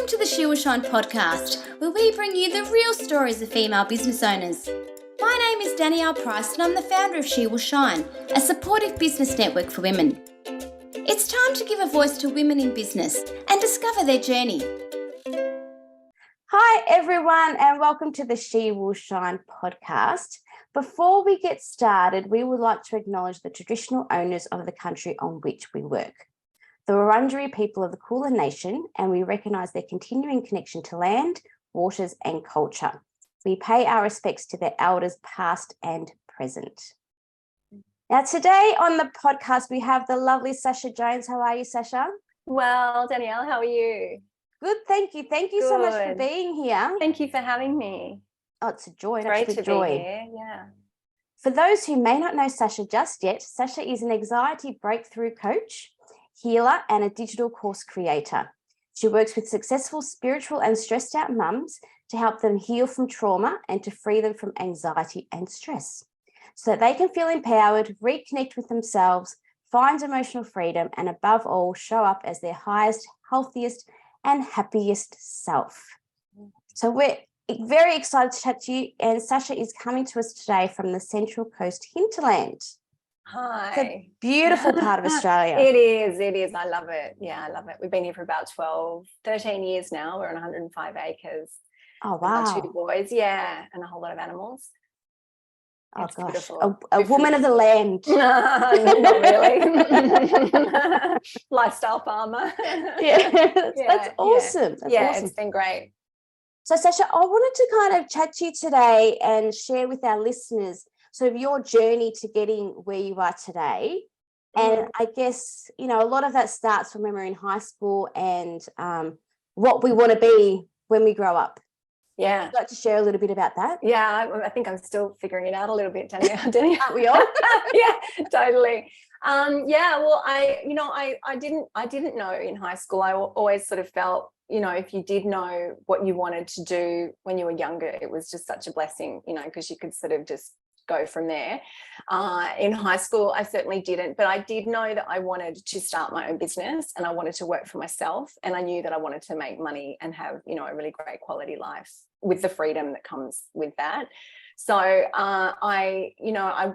Welcome to the She Will Shine podcast, where we bring you the real stories of female business owners. My name is Danielle Price and I'm the founder of She Will Shine, a supportive business network for women. It's time to give a voice to women in business and discover their journey. Hi everyone and welcome to the She Will Shine podcast. Before we get started, we would like to acknowledge the traditional owners of the country on which we work, the Wurundjeri people of the Kulin Nation, and we recognise their continuing connection to land, waters and culture. We pay our respects to their elders past and present. Now today on the podcast we have the lovely Sascha Jones. How are you, Sascha? Well, Danielle, how are you? Good, thank you. Thank you so much for being here. Thank you for having me. Oh, it's a joy. Great to joy. be here. Yeah. For those who may not know Sascha just yet, Sascha is an anxiety breakthrough coach, healer, and a digital course creator. She works with successful spiritual and stressed out mums to help them heal from trauma and to free them from anxiety and stress so that they can feel empowered, reconnect with themselves, find emotional freedom, and above all, show up as their highest, healthiest, and happiest self. So we're very excited to chat to you, and Sascha is coming to us today from the Central Coast hinterland. Hi. It's a beautiful part of Australia. It is. I love it. Yeah, I love it. We've been here for about 13 years now. We're on 105 acres. Oh, wow. We've got 2 boys, yeah, and a whole lot of animals. Oh, It's gosh. beautiful. A woman of the land. Not really. Lifestyle farmer. That's awesome. That's awesome. It's been great. So, Sascha, I wanted to kind of chat to you today and share with our listeners sort of your journey to getting where you are today. And I guess, you know, a lot of that starts from when we're in high school and what we want to be when we grow up. Yeah. Would you like to share a little bit about that? Yeah, I think I'm still figuring it out a little bit, Danielle. Aren't we all? Yeah, totally. Well, I didn't know in high school. I always sort of felt, you know, if you did know what you wanted to do when you were younger, it was just such a blessing, you know, because you could sort of just go from there. In high school, I certainly didn't, but I did know that I wanted to start my own business and I wanted to work for myself. And I knew that I wanted to make money and have, you know, a really great quality life with the freedom that comes with that. So I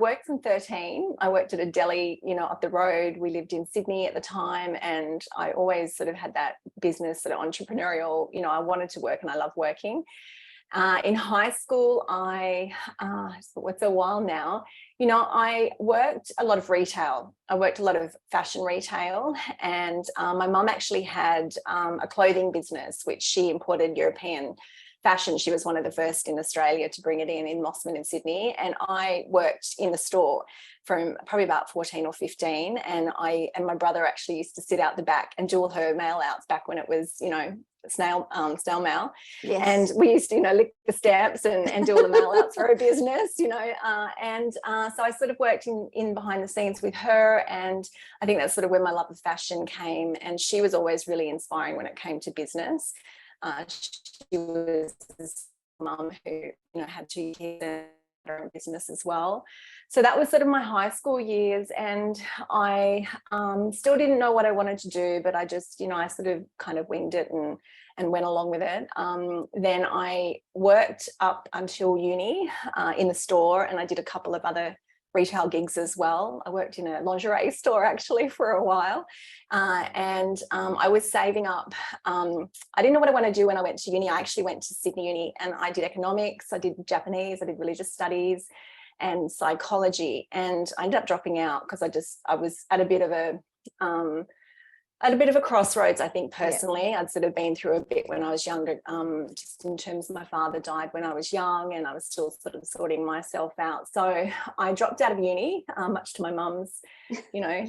worked from 13. I worked at a deli, you know, up the road. We lived in Sydney at the time, and I always sort of had that business sort of entrepreneurial, you know, I wanted to work and I love working. In high school, it's a while now, you know, I worked a lot of retail. I worked a lot of fashion retail, and my mum actually had a clothing business, which she imported European fashion. She was one of the first in Australia to bring it in Mossman in Sydney. And I worked in the store from probably about 14 or 15. And my brother actually used to sit out the back and do all her mail outs back when it was, you know, snail mail. Yes. And we used to, you know, lick the stamps and do all the mail outs for her business, you know. So I sort of worked in behind the scenes with her. And I think that's sort of where my love of fashion came. And she was always really inspiring when it came to business. She was this mum who, you know, had 2 kids and her own business as well. So that was sort of my high school years, and I still didn't know what I wanted to do, but I just, you know, I sort of kind of winged it and went along with it. Then I worked up until uni in the store, and I did a couple of other retail gigs as well. I worked in a lingerie store actually for a while, and I was saving up. I didn't know what I want to do when I went to uni. I actually went to Sydney Uni and I did economics, I did Japanese, I did religious studies and psychology, and I ended up dropping out because I was at a bit of a crossroads, I think, personally. Yeah. I'd sort of been through a bit when I was younger, just in terms of my father died when I was young and I was still sort of sorting myself out. So I dropped out of uni, much to my mum's, you know,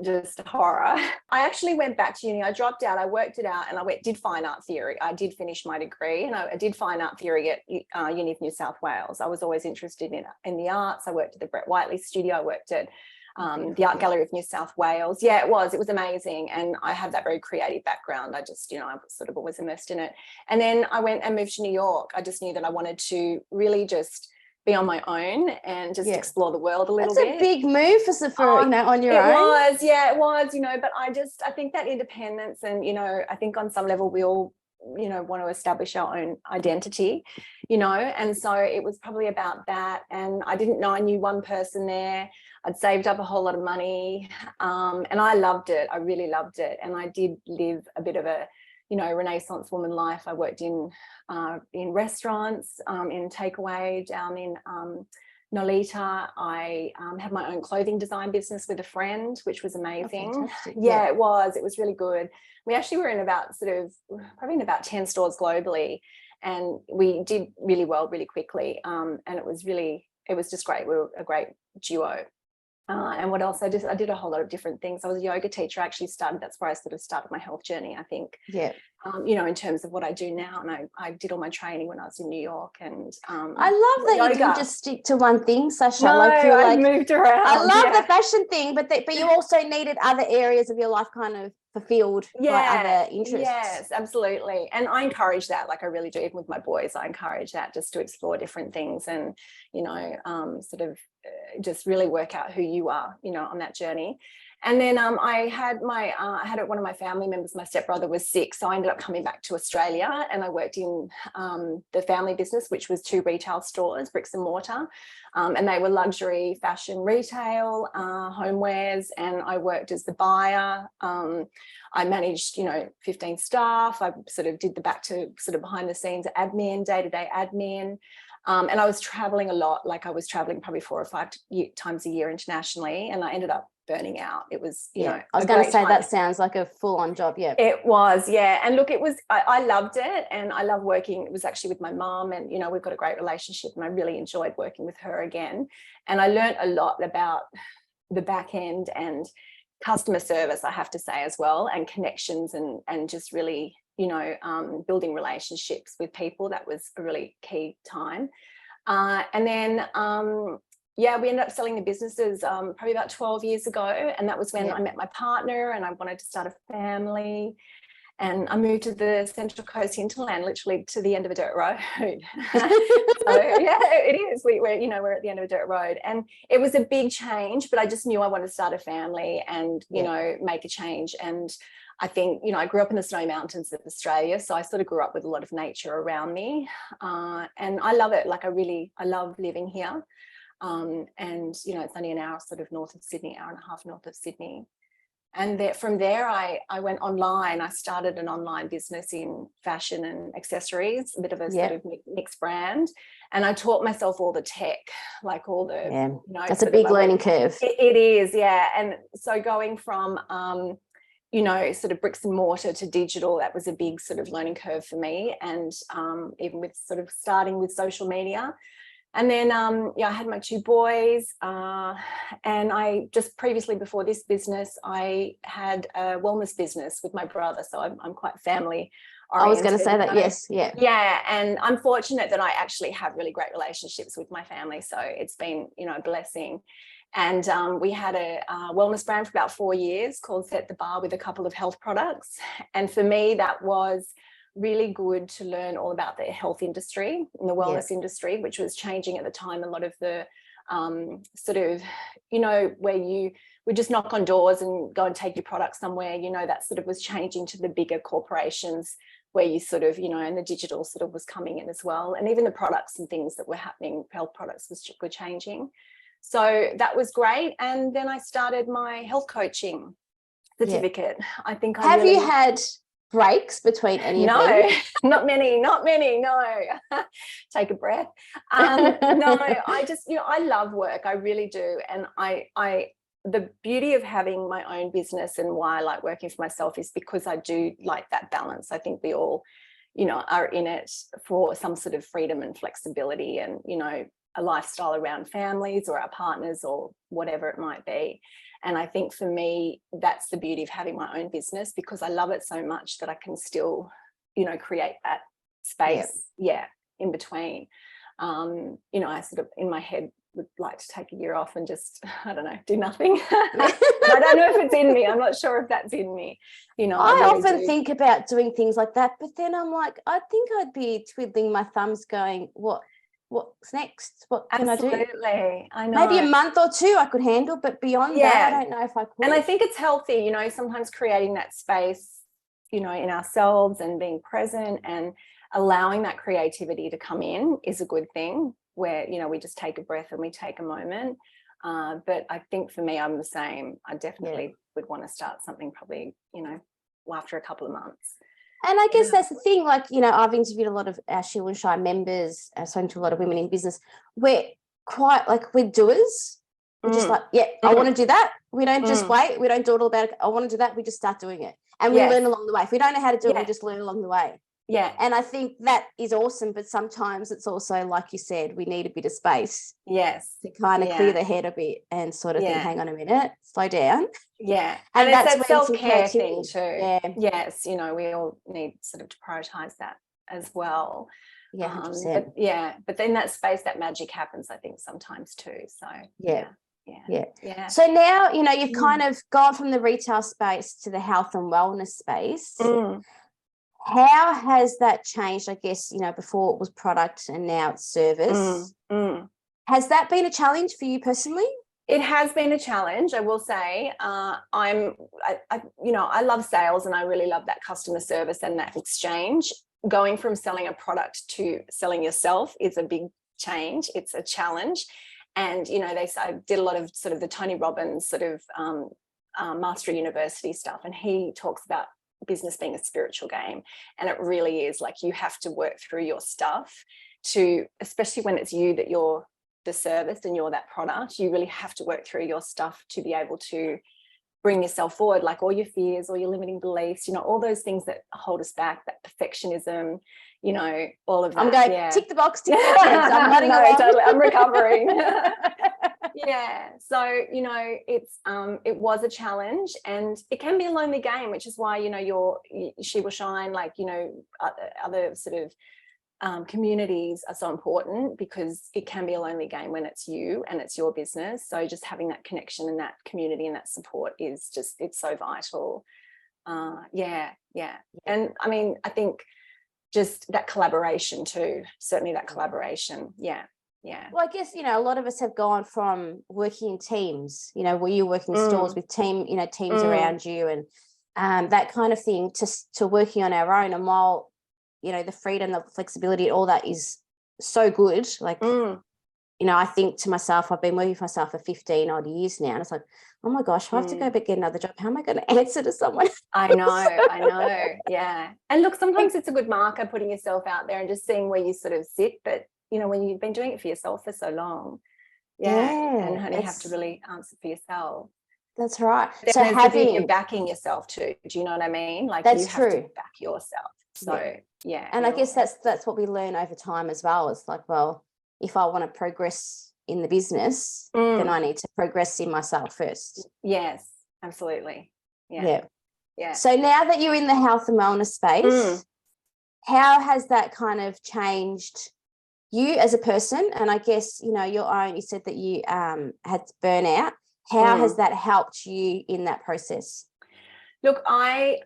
just horror. I actually went back to uni. I dropped out, I worked it out, and I did fine art theory. I did finish my degree, and I did fine art theory at Uni of New South Wales. I was always interested in the arts. I worked at the Brett Whiteley studio. I worked at the Art Gallery of New South Wales. Yeah, it was amazing. And I have that very creative background. I just, you know, I was sort of always immersed in it. And then I went and moved to New York. I just knew that I wanted to really just be on my own and just explore the world a little bit. That's a big move for you know, on your own. It was, you know, but I think that independence, and, you know, I think on some level we all want to establish our own identity, and so it was probably about that. And I didn't know I knew one person there. I'd saved up a whole lot of money, and I loved it. I really loved it. And I did live a bit of a, Renaissance woman life. I worked in restaurants, in takeaway down in Nolita. I had my own clothing design business with a friend, which was amazing. Oh, yeah, it was really good. We actually were in probably in about 10 stores globally, and we did really well really quickly, and it was just great. We were a great duo. And what else? I did a whole lot of different things. I was a yoga teacher. I actually that's where I sort of started my health journey, I think. Yeah. In terms of what I do now. And I did all my training when I was in New York. And I love that you didn't just stick to one thing, Sascha. No, I moved around. I love the fashion thing, but you also needed other areas of your life kind of fulfilled by other interests. Yes, absolutely. And I encourage that, like I really do, even with my boys. I encourage that, just to explore different things and, sort of just really work out who you are, on that journey. And then I had one of my family members, my stepbrother, was sick. So I ended up coming back to Australia, and I worked in the family business, which was 2 retail stores, bricks and mortar. And they were luxury fashion retail, homewares. And I worked as the buyer. I managed, 15 staff. I sort of did the back to sort of behind the scenes admin, day-to-day admin. And I was traveling a lot. Like I was traveling probably 4 or 5 times a year internationally, and I ended up burning out. It was, I was going to say that sounds like a full-on job. Yeah, it was. Yeah. And look, it was, I loved it, and I love working. It was actually with my mom, and, we've got a great relationship, and I really enjoyed working with her again. And I learned a lot about the back end and customer service, I have to say, as well, and connections and just really, building relationships with people. That was a really key time. And then, we ended up selling the businesses probably about 12 years ago. And that was when I met my partner, and I wanted to start a family. And I moved to the Central Coast hinterland, literally to the end of a dirt road. So yeah, it is. We're at the end of a dirt road, and it was a big change. But I just knew I wanted to start a family and make a change. And I think I grew up in the Snowy Mountains of Australia, so I sort of grew up with a lot of nature around me, and I love it. Like I love living here. And it's only an hour sort of north of Sydney, hour and a half north of Sydney. And from there, I went online. I started an online business in fashion and accessories, a bit of a sort of mixed brand. And I taught myself all the tech, like all the, that's a big learning curve. It is, yeah. And so going from, sort of bricks and mortar to digital, that was a big sort of learning curve for me. And even with sort of starting with social media. And then, I had my 2 boys, and I just previously, before this business, I had a wellness business with my brother. So I'm quite family oriented. I was going to say that, yes, yeah. Yeah, and I'm fortunate that I actually have really great relationships with my family. So it's been, a blessing. And we had a wellness brand for about 4 years called Set the Bar, with a couple of health products. And for me, that was really good to learn all about the health industry and the wellness industry, which was changing at the time. A lot of the sort of, where you would just knock on doors and go and take your product somewhere, that sort of was changing to the bigger corporations, where you sort of, and the digital sort of was coming in as well. And even the products and things that were happening, health products were changing. So that was great. And then I started my health coaching certificate. I think Have you had breaks between any of them? Not many, no. Take a breath. No, I just, I love work. I really do. And the beauty of having my own business and why I like working for myself is because I do like that balance. I think we all, are in it for some sort of freedom and flexibility and, a lifestyle around families or our partners or whatever it might be. And I think for me, that's the beauty of having my own business, because I love it so much that I can still, create that space, in between. I sort of in my head would like to take a year off and just, I don't know, do nothing. I don't know if it's in me. I'm not sure if that's in me. I really often think about doing things like that, but then I'm like, I think I'd be twiddling my thumbs going, what's next? What can I do? Absolutely. I know. Maybe a month or 2 I could handle, but beyond that, I don't know if I could. And I think it's healthy, sometimes creating that space in ourselves and being present and allowing that creativity to come in is a good thing, where, we just take a breath and we take a moment. But I think for me, I'm the same. I definitely would want to start something probably, after a couple of months. And I guess that's the thing, like, I've interviewed a lot of our She Will Shine members, spoken to a lot of women in business. We're quite like, we're doers. We're just like, I want to do that. We don't just wait. We don't do it all about it. I want to do that. We just start doing it. And we learn along the way. If we don't know how to do it, we just learn along the way. Yeah. And I think that is awesome. But sometimes it's also, like you said, we need a bit of space. Yes. To kind of clear the head a bit and sort of think, hang on a minute, slow down. Yeah. And it's that's that self-care thing too. Yeah. Yes. We all need sort of to prioritize that as well. Yeah, 100%. But then that space, that magic happens, I think, sometimes too. So yeah. Yeah. So now, you've kind of gone from the retail space to the health and wellness space. How has that changed? I guess, before it was product and now it's service. Has that been a challenge for you personally? It has been a challenge, I will say. I love sales and I really love that customer service and that exchange. Going from selling a product to selling yourself is a big change. It's a challenge. And, I did a lot of sort of the Tony Robbins sort of Mastery University stuff. And he talks about business being a spiritual game. And it really is, like, you have to work through your stuff to, especially when it's you that you're the service and you're that product, you really have to work through your stuff to be able to bring yourself forward, like all your fears, all your limiting beliefs, all those things that hold us back, that perfectionism, all of that. I'm going, tick the box, tick the box. I'm running along. Totally. I'm recovering. So, it was a challenge, and it can be a lonely game, which is why, She Will Shine, like, other sort of communities are so important, because it can be a lonely game when it's you and it's your business. So just having that connection and that community and that support is just, it's so vital. And I mean, I think just that collaboration too, certainly that collaboration. Yeah. Well, I guess, a lot of us have gone from working in teams, where you're working in stores with teams around you and that kind of thing, to working on our own. And while the freedom, the flexibility, all that is so good. Like, I think to myself, I've been working for myself for 15 odd years now. And it's like, oh my gosh, if I have to go back get another job, how am I going to answer to someone? I know. Yeah. And look, sometimes it's a good marker putting yourself out there and just seeing where you sort of sit. But, when you've been doing it for yourself for so long, and only have to really answer for yourself. That's right. So you're backing yourself too. Do you know what I mean? Like, that's you have to back yourself. So and I guess that's what we learn over time as well. It's like, well, if I want to progress in the business, then I need to progress in myself first. Yes, absolutely. Yeah. So now that you're in the health and wellness space, how has that kind of changed you as a person? And I guess, your own, you said that you had burnout. How has that helped you in that process? Look, I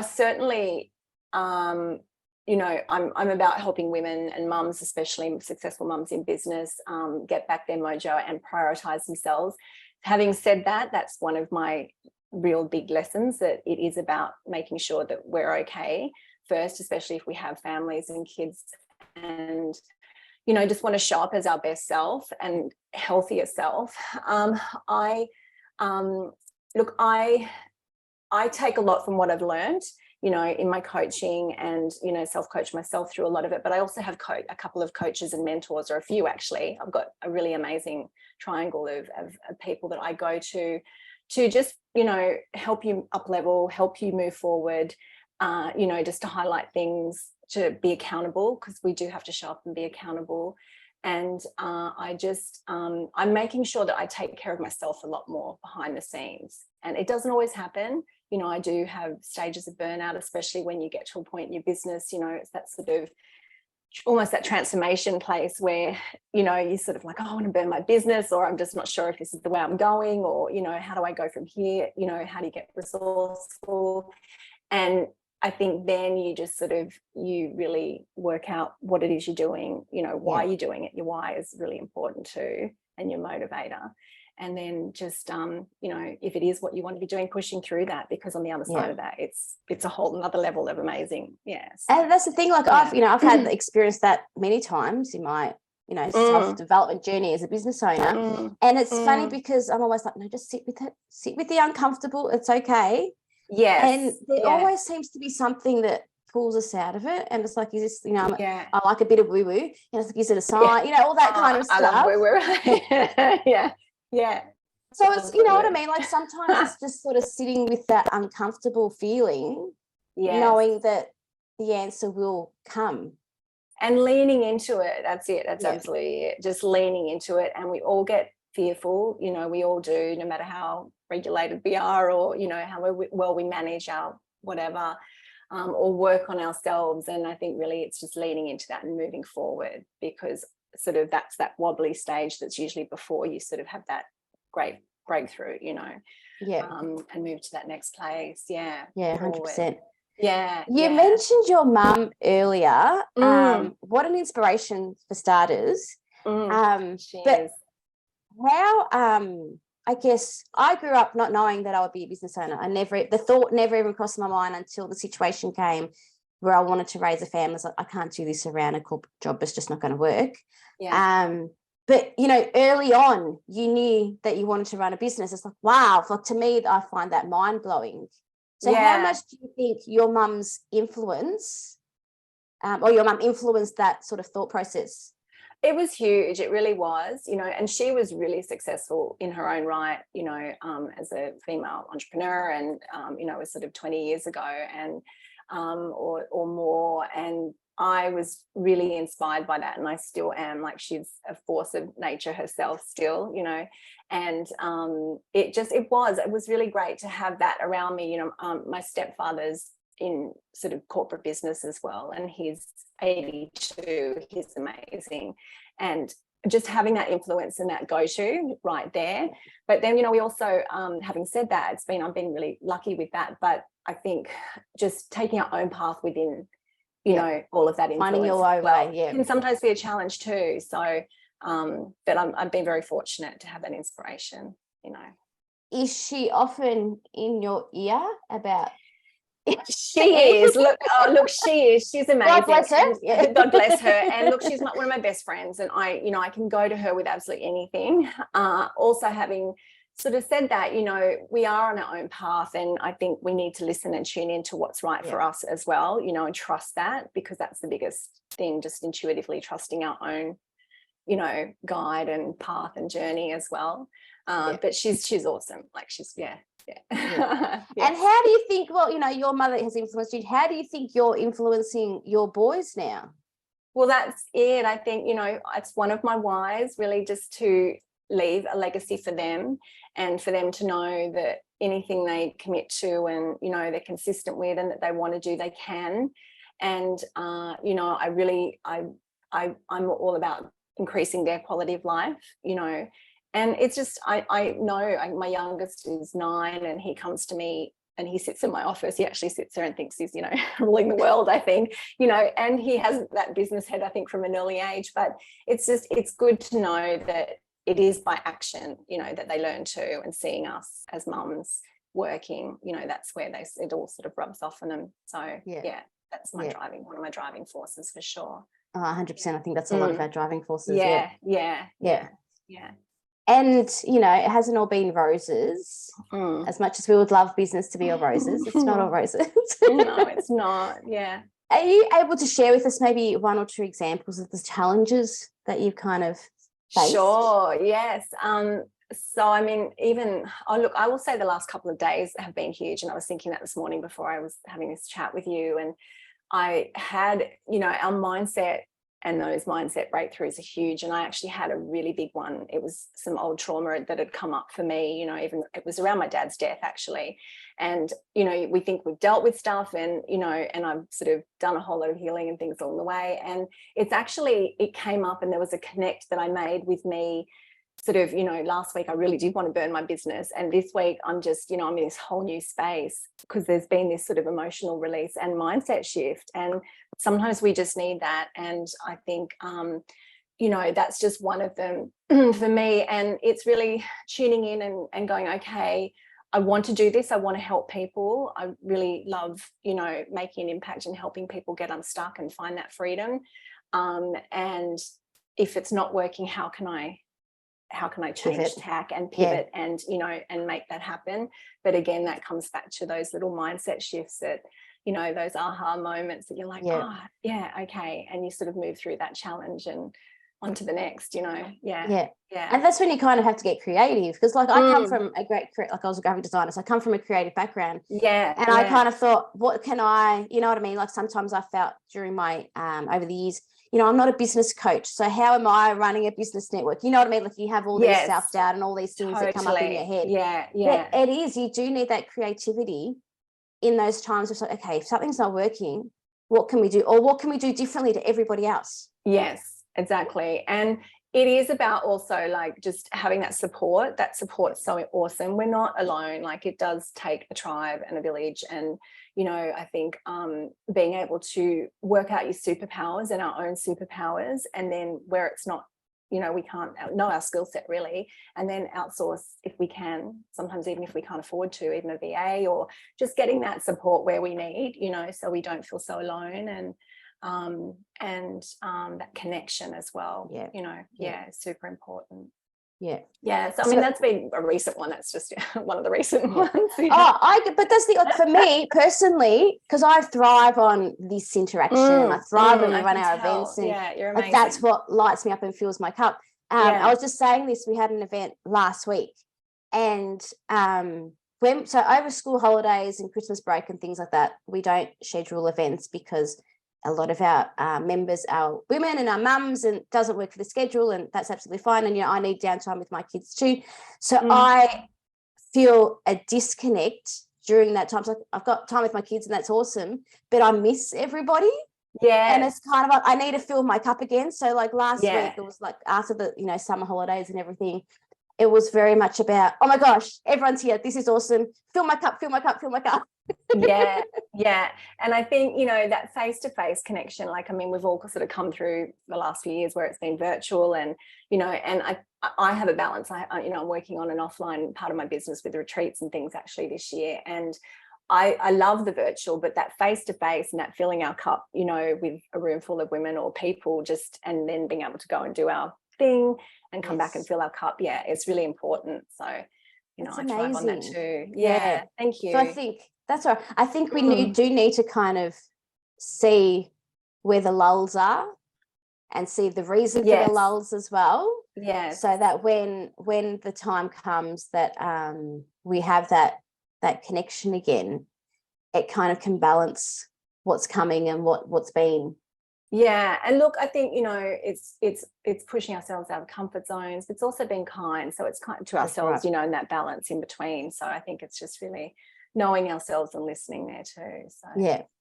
certainly, I'm about helping women and mums, especially successful mums in business, get back their mojo and prioritize themselves. Having said that, that's one of my real big lessons, that it is about making sure that we're okay first, especially if we have families and kids, and just want to show up as our best self and healthier self. I take a lot from what I've learned, in my coaching, and, self-coach myself through a lot of it. But I also have a couple of coaches and mentors, or a few actually. I've got a really amazing triangle of people that I go to just, help you up level, help you move forward, just to highlight things, to be accountable, because we do have to show up and be accountable. And I'm making sure that I take care of myself a lot more behind the scenes. And it doesn't always happen. I do have stages of burnout, especially when you get to a point in your business, it's that sort of almost that transformation place where, you're sort of like, oh, I want to burn my business, or I'm just not sure if this is the way I'm going, or, how do I go from here? How do you get resourceful? And I think then you just you really work out what it is you're doing, why you're doing it. Your why is really important too, and your motivator. and then just if it is what you want to be doing, pushing through that, because on the other side of that, it's a whole another level of amazing. Yes. And that's the thing, like I've had experienced that many times in my self-development journey as a business owner. And it's funny because I'm always like, no, just sit with the uncomfortable, it's okay. Yes. And there always seems to be something that pulls us out of it, and it's like, is this, I like a bit of woo-woo, it's like, is it a sign, all that kind of stuff. I love woo-woo. yeah. So it's, you know what I mean, like sometimes it's just sort of sitting with that uncomfortable feeling, knowing that the answer will come. And leaning into it. That's it. That's absolutely it. Just leaning into it. And we all get fearful, we all do, no matter how regulated we are, or, how well we manage our whatever, or work on ourselves. And I think really it's just leaning into that and moving forward, because sort of that's that wobbly stage that's usually before you sort of have that great breakthrough, and move to that next place. Yeah. 100%. Yeah. You mentioned your mum earlier. What an inspiration for starters. She but is. How I guess I grew up not knowing that I would be a business owner. The thought never even crossed my mind until the situation came where I wanted to raise a family. I was like, I can't do this around a corporate job. It's just not going to work. Yeah. But early on, you knew that you wanted to run a business. It's like, wow. Like, to me, I find that mind blowing. So how much do you think your mum's influence, or your mum influenced that sort of thought process? It was huge. It really was, and she was really successful in her own right, as a female entrepreneur, and, it was sort of 20 years ago and, or more. And I was really inspired by that. And I still am. Like, she's a force of nature herself still, and it was really great to have that around me. My stepfather's in sort of corporate business as well, and he's 82. He's amazing, and just having that influence and that go-to right there. But then, we also, having said that, I've been really lucky with that. But I think just taking our own path within, all of that influence, finding your own way, can sometimes be a challenge too. So, but I've been very fortunate to have that inspiration. Is she often in your ear about? She is. Look, she is. She's amazing. God bless her. God bless her. And look, she's one of my best friends, and I can go to her with absolutely anything. Also, having sort of said that, we are on our own path, and I think we need to listen and tune into what's right for us as well, and trust that, because that's the biggest thing, just intuitively trusting our own, guide and path and journey as well. But she's awesome. Like, she's And how do you think, your mother has influenced you, how do you think you're influencing your boys now? Well, that's it. I think, it's one of my whys, really, just to leave a legacy for them, and for them to know that anything they commit to and, they're consistent with, and that they want to do, they can. And, I'm all about increasing their quality of life, And it's just, I know my youngest is 9, and he comes to me and he sits in my office. He actually sits there and thinks he's, ruling the world, I think, and he has that business head, I think, from an early age. But it's good to know that it is by action, that they learn too, and seeing us as mums working, that's where it all sort of rubs off on them. So that's one of my driving forces for sure. 100%. I think that's a lot of our driving forces. Yeah. And, it hasn't all been roses. As much as we would love business to be all roses, it's not all roses. No, it's not. Yeah. Are you able to share with us maybe one or two examples of the challenges that you've kind of faced? Sure. Yes. So, I mean, I will say the last couple of days have been huge. And I was thinking that this morning before I was having this chat with you. And I had, our mindset, and those mindset breakthroughs are huge. And I actually had a really big one. It was some old trauma that had come up for me, even it was around my dad's death, actually. And, we think we've dealt with stuff, and, and I've sort of done a whole lot of healing and things along the way. And it came up, and there was a connect that I made with me sort of, last week I really did want to burn my business. And this week I'm just, I'm in this whole new space, because there's been this sort of emotional release and mindset shift. And sometimes we just need that. And I think, that's just one of them for me. And it's really tuning in and going, okay, I want to do this. I want to help people. I really love, making an impact and helping people get unstuck and find that freedom. And if it's not working, how can I change tack and pivot and, and make that happen? But again, that comes back to those little mindset shifts that, those aha moments that you're like, okay. And you sort of move through that challenge and on to the next, Yeah. And that's when you kind of have to get creative, because I come from I was a graphic designer, so I come from a creative background. And I kind of thought, what can I, you know what I mean? Like sometimes I felt during my, over the years, I'm not a business coach. So how am I running a business network? You know what I mean? Like you have all these self-doubt and all these things that come up in your head. Yeah. It is, you do need that creativity in those times. It's like, okay, if something's not working, what can we do? Or what can we do differently to everybody else? Yes, exactly. And it is about also like just having that support. That support's so awesome. We're not alone. Like it does take a tribe and a village. And, I think being able to work out your superpowers and our own superpowers, and then where it's not, we can't know our skill set really, and then outsource if we can, sometimes even if we can't afford to, even a VA, or just getting that support where we need, so we don't feel so alone. And that connection as well, super important. So I mean, that's been a recent one. That's just one of the recent ones. But that's for me personally, because I thrive on this interaction and I thrive when we run our events, and you're amazing. That's what lights me up and fills my cup. I was just saying this, we had an event last week, and so over school holidays and Christmas break and things like that, we don't schedule events because a lot of our members are women and our mums, and it doesn't work for the schedule, and that's absolutely fine. And, I need downtime with my kids too. So I feel a disconnect during that time. So I've got time with my kids and that's awesome, but I miss everybody. And it's kind of like, I need to fill my cup again. So like last week, it was like after the, summer holidays and everything, it was very much about, oh my gosh, everyone's here. This is awesome. Fill my cup, fill my cup, fill my cup. And I think that face-to-face connection, like I mean, we've all sort of come through the last few years where it's been virtual, and and I have a balance. I'm working on an offline part of my business with retreats and things actually this year, and I love the virtual, but that face-to-face and that filling our cup with a room full of women or people, just and then being able to go and do our thing and come back and fill our cup, it's really important. So I thrive on that too. Thank you. So I think that's all right. I think we do need to kind of see where the lulls are and see the reason for the lulls as well. So that when the time comes that we have that connection again, it kind of can balance what's coming and what's been. And look, I think it's pushing ourselves out of comfort zones, but it's also being kind. So it's kind to ourselves, and that balance in between. So I think it's just really knowing ourselves and listening there too. So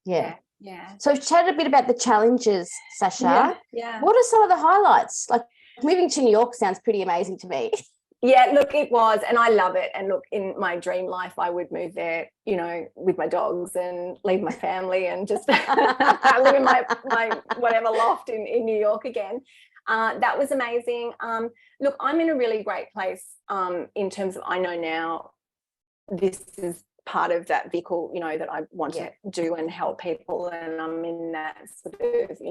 yeah. So we've chatted a bit about the challenges, Sascha. What are some of the highlights? Like moving to New York sounds pretty amazing to me. Look, it was, and I love it. And look, in my dream life, I would move there, with my dogs and leave my family and just live in my whatever loft in New York again. That was amazing. Look, I'm in a really great place in terms of, I know now this is part of that vehicle, that I want to do and help people, and I'm in that sort of,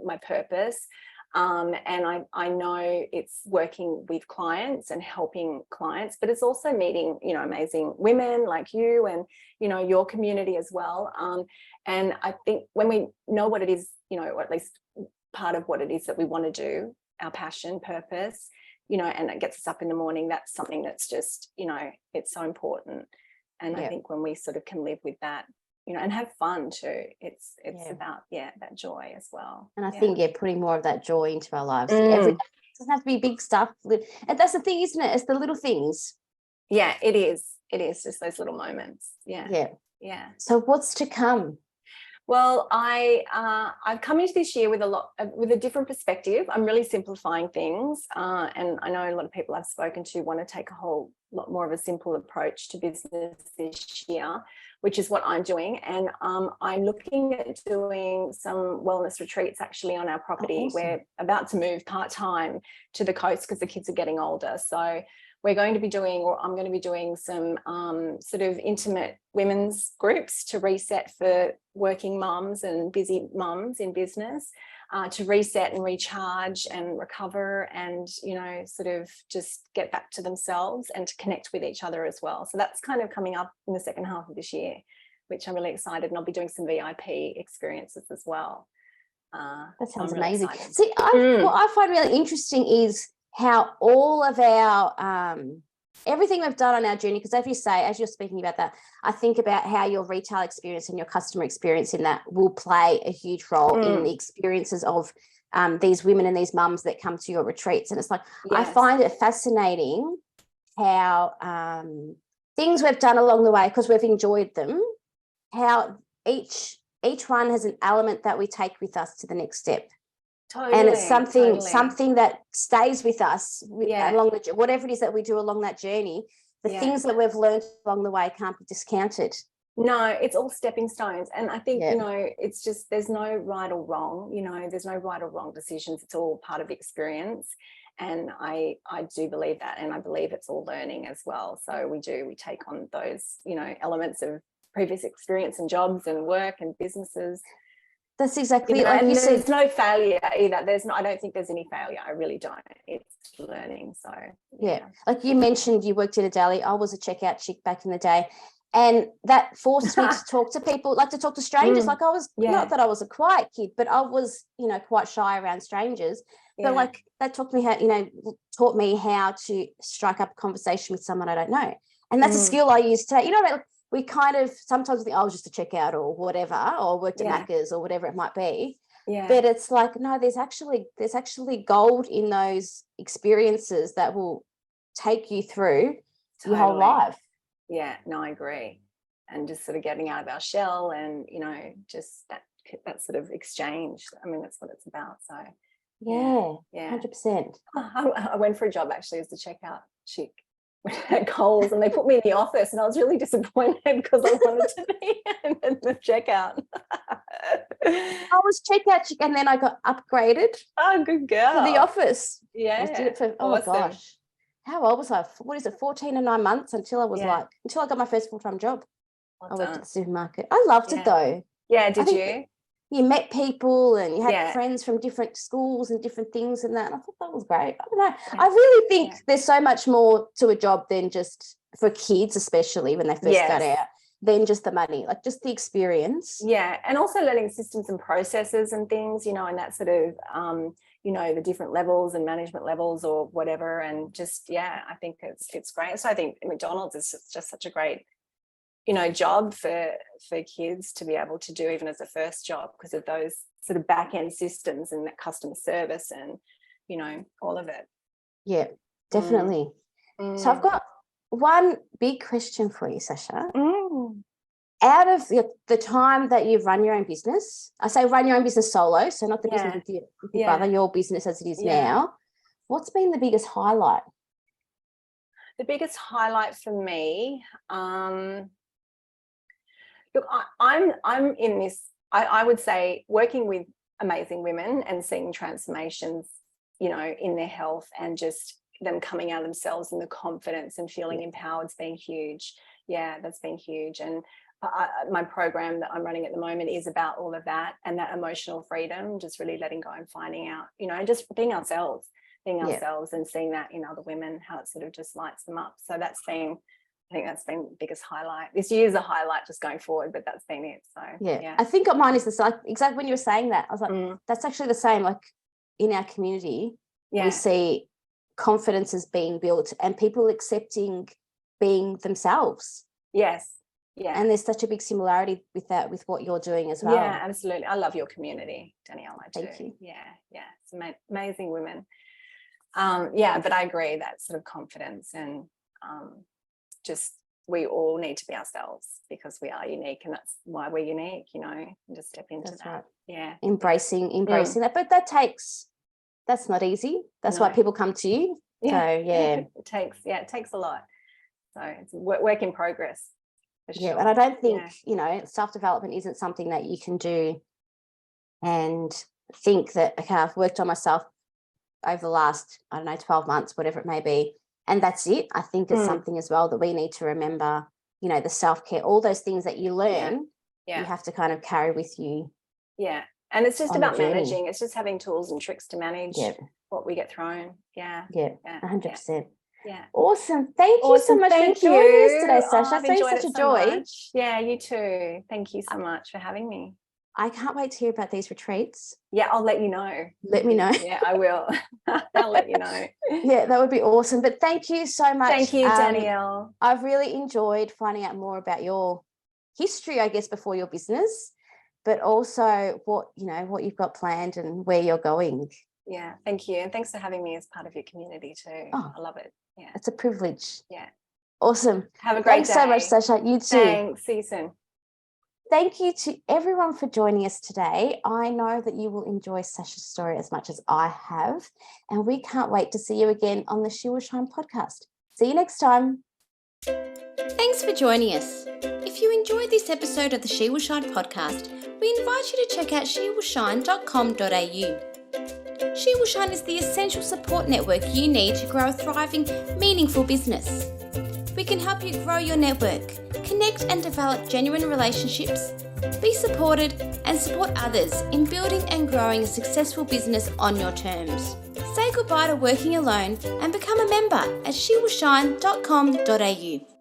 my purpose. And I know it's working with clients and helping clients, but it's also meeting, amazing women like you and, your community as well. And I think when we know what it is, or at least part of what it is that we want to do, our passion, purpose, and it gets us up in the morning, that's something that's just, it's so important. And I think when we sort of can live with that, and have fun too, it's about that joy as well. And I think putting more of that joy into our lives. Every day. It doesn't have to be big stuff, and that's the thing, isn't it? It's the little things. It is just those little moments. So what's to come? Well, I've come into this year with a different perspective. I'm really simplifying things, and I know a lot of people I've spoken to want to take a whole lot more of a simple approach to business this year. which is what I'm doing. And I'm looking at doing some wellness retreats actually on our property. Oh, awesome. We're about to move part-time to the coast because the kids are getting older. So we're going to be doing, or I'm going to be doing some sort of intimate women's groups to reset for working mums and busy mums in business, to reset and recharge and recover and, you know, sort of just get back to themselves and to connect with each other as well. So that's kind of coming up in the second half of this year, which I'm really excited. And I'll be doing some VIP experiences as well. That sounds really amazing. excited. See, what I find really interesting is how all of our everything we've done on our journey, because as you say, as you're speaking about that, I think about how your retail experience and your customer experience in that will play a huge role in the experiences of these women and these mums that come to your retreats. And it's like, I find it fascinating how things we've done along the way, because we've enjoyed them, how each one has an element that we take with us to the next step. Totally, and it's something that stays with us along the, whatever it is that we do along that journey. The things that we've learned along the way can't be discounted. No, it's all stepping stones. And I think, you know, it's just, there's no right or wrong, you know, there's no right or wrong decisions. It's all part of the experience. And I do believe that. And I believe it's all learning as well. So we take on those, you know, elements of previous experience and jobs and work and businesses. That's exactly, you know, like and you there's said. no failure either. I don't think there's any failure. I really don't. It's learning. So like you mentioned, you worked in a deli. I was a checkout chick back in the day, and that forced me to talk to people, like to talk to strangers. Like I was not that I was a quiet kid, but I was, you know, quite shy around strangers. But like that taught me how to strike up a conversation with someone I don't know, and that's a skill I use today. You know, like, we kind of sometimes think, I was just a checkout or whatever, or worked at Macca's or whatever it might be. But it's like, no, there's actually gold in those experiences that will take you through your whole life. Yeah, no, I agree. And just sort of getting out of our shell and, you know, just that sort of exchange. I mean, that's what it's about. So yeah. 100%. I went for a job actually as the checkout chick at Coles, and they put me in the office, and I was really disappointed because I wanted to be in the checkout. I was checkout chick, and then I got upgraded. Oh, good girl. To the office. Yeah. I did it for my gosh. How old was I? What is it? 14 and 9 months until I was until I got my first full-time job. I worked at the supermarket. I loved it though. Yeah, did you? You met people and you had friends from different schools and different things and that. And I thought that was great. I don't know. I really think there's so much more to a job than just, for kids, especially when they first start out, than just the money, like just the experience. Yeah. And also learning systems and processes and things, you know, and that sort of, you know, the different levels and management levels or whatever. And just, I think it's great. So I think McDonald's is just such a great, you know, job for kids to be able to do even as a first job because of those sort of back end systems and that customer service and, you know, all of it. Yeah, definitely. So I've got one big question for you, Sascha. Out of the time that you've run your own business, I say run your own business solo, so not the business with your brother, your business as it is now, what's been the biggest highlight? The biggest highlight for me, look, I'm in this, I would say working with amazing women and seeing transformations, you know, in their health and just them coming out of themselves and the confidence and feeling empowered has been huge. Yeah, that's been huge. And my program that I'm running at the moment is about all of that and that emotional freedom, just really letting go and finding out, you know, just being ourselves and seeing that in other women, how it sort of just lights them up. So I think that's been the biggest highlight. This year's a highlight just going forward, but that's been it. So I think mine is the same. Exactly when you were saying that, I was like, that's actually the same. Like in our community, we see confidence is being built and people accepting being themselves. Yes. Yeah. And there's such a big similarity with that, with what you're doing as well. Yeah, absolutely. I love your community, Danielle. I do. Thank you. Yeah. It's amazing women. But I agree that sort of confidence and just we all need to be ourselves because we are unique and that's why we're unique, you know, and just step into that. Right. Yeah. Embracing that. But that's not easy. That's why people come to you. Yeah. So it takes a lot. So it's a work in progress. for Yeah, sure. and I don't think, Yeah. self-development isn't something that you can do and think that, okay, I've worked on myself over the last, 12 months, whatever it may be, and that's it. I think it's something as well that we need to remember, the self-care, all those things that you learn, Yeah. you have to kind of carry with you. Yeah. And it's just on the about journey. managing. It's just having tools and tricks to manage Yeah. what we get thrown. Yeah. Yeah, Yeah. 100%. Yeah. Awesome. Thank you so Awesome. much Thank for joining us you. today, Oh, Sasha. I've So you're enjoyed such it a so joy. much. Yeah, you too. Thank you so much for having me. I can't wait to hear about these retreats. Yeah, I'll let you know. Let me know. Yeah, I will. I'll let you know. Yeah, that would be awesome. But thank you so much. Thank you, Danielle. I've really enjoyed finding out more about your history, I guess, before your business, but also what you've got planned and where you're going. Yeah, thank you. And thanks for having me as part of your community too. Oh, I love it. Yeah. It's a privilege. Yeah. Awesome. Have a great Thanks day. so much, Sasha. You too. Thanks. See you soon. Thank you to everyone for joining us today. I know that you will enjoy Sasha's story as much as I have, and we can't wait to see you again on the She Will Shine podcast. See you next time. Thanks for joining us. If you enjoyed this episode of the She Will Shine podcast, we invite you to check out shewillshine.com.au. She Will Shine is the essential support network you need to grow a thriving, meaningful business. We can help you grow your network, connect and develop genuine relationships, be supported and support others in building and growing a successful business on your terms. Say goodbye to working alone and become a member at shewillshine.com.au.